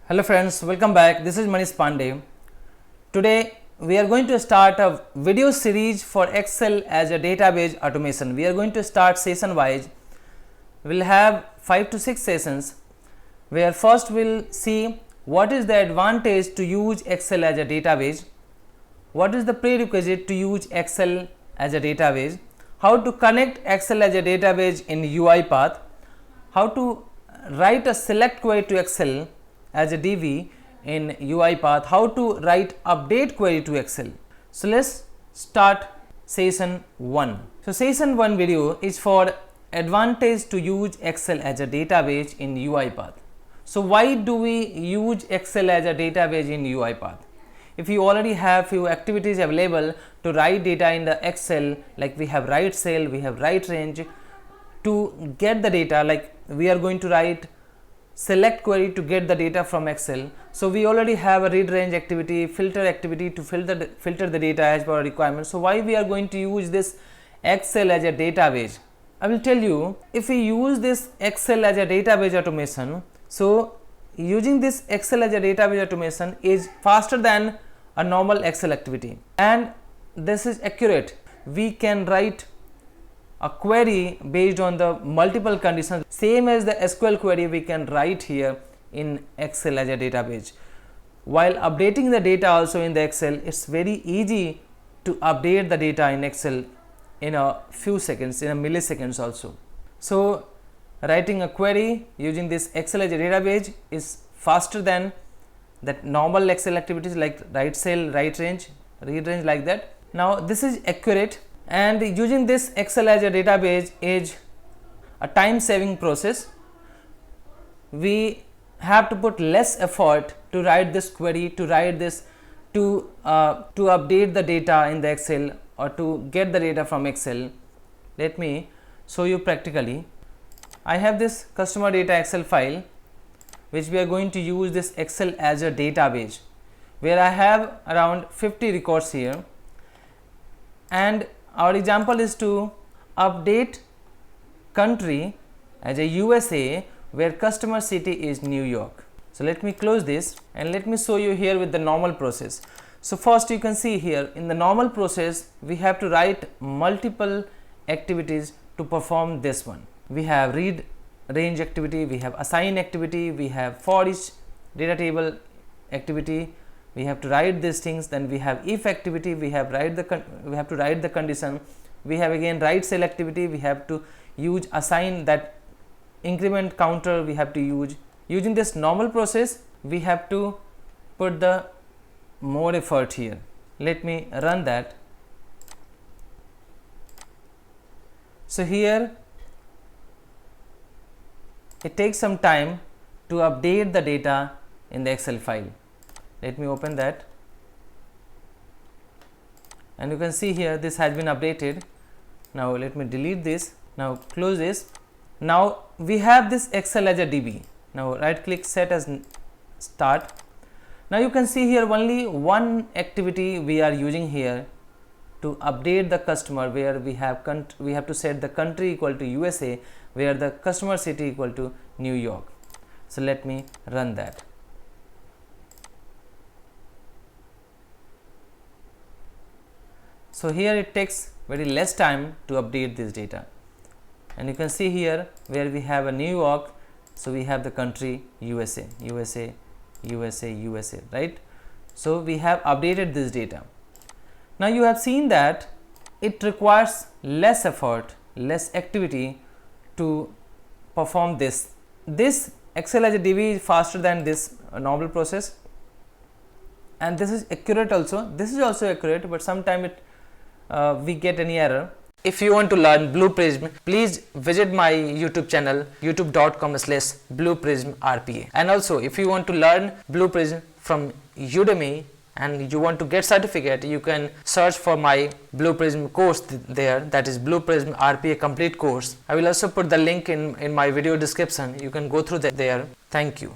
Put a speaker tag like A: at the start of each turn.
A: Hello friends, welcome back. This is Manish Pandey. Today we are going to start a video series for Excel as a database automation. We are going to start session wise. We will have 5 to 6 sessions where first we will see what is the advantage to use Excel as a database, what is the prerequisite to use Excel as a database, how to connect Excel as a database in UiPath, how to write a select query to Excel as a DB in UiPath, how to write update query to Excel. So let's start session 1. So session 1 video is for advantage to use Excel as a database in UiPath. So why do we use Excel as a database in UiPath? If you already have few activities available to write data in the Excel, like we have write cell, we have write range, to get the data, like we are going to write select query to get the data from Excel. So we already have a read range activity, filter activity to filter the data as per our requirement. So why we are going to use this Excel as a database? I will tell you, if we use this Excel as a database automation, so using this Excel as a database automation is faster than a normal Excel activity, and this is accurate. We can write a query based on the multiple conditions, same as the SQL query we can write here in Excel as a database. While updating the data also in the Excel, it's very easy to update the data in Excel in a few seconds, in a milliseconds also. So writing a query using this Excel as a database is faster than that normal Excel activities like write cell, write range, read range, like that. Now this is accurate, and using this Excel as a database is a time saving process. We have to put less effort to write this query, to write this, to update the data in the Excel or to get the data from Excel. Let me show you practically. I have this customer data Excel file which we are going to use this Excel as a database, where I have around 50 records here, and our example is to update country as a USA, where customer city is New York. So let me close this and let me show you here with the normal process. So first you can see here in the normal process we have to write multiple activities to perform this one. We have read range activity, we have assign activity, we have for each data table activity, we have to write these things. Then we have if activity, we have to write the condition, we have again write cell activity, we have to use assign, that increment counter we have to use. Using this normal process we have to put the more effort here. Let me run that. So here it takes some time to update the data in the Excel file. Let me open that, and you can see here this has been updated. Now let me delete this. Now close this. Now we have this Excel as a DB. Now right click, set as start. Now you can see here only one activity we are using here to update the customer, where we have to set the country equal to USA, where the customer city equal to New York. So let me run that. So here it takes very less time to update this data, and you can see here where we have a New York, so we have the country USA, USA, USA, USA, right? So we have updated this data. Now you have seen that it requires less effort, less activity to perform this. This Excel as a DB is faster than this normal process, and this is accurate also. This is also accurate, but sometimes we get any error. If you want to learn Blue Prism, please visit my YouTube channel, youtube.com/blueprismrpa. And also if you want to learn Blue Prism from Udemy and you want to get certificate, you can search for my Blue Prism course there, that is Blue Prism RPA complete course. I will also put the link in my video description. You can go through there. Thank you.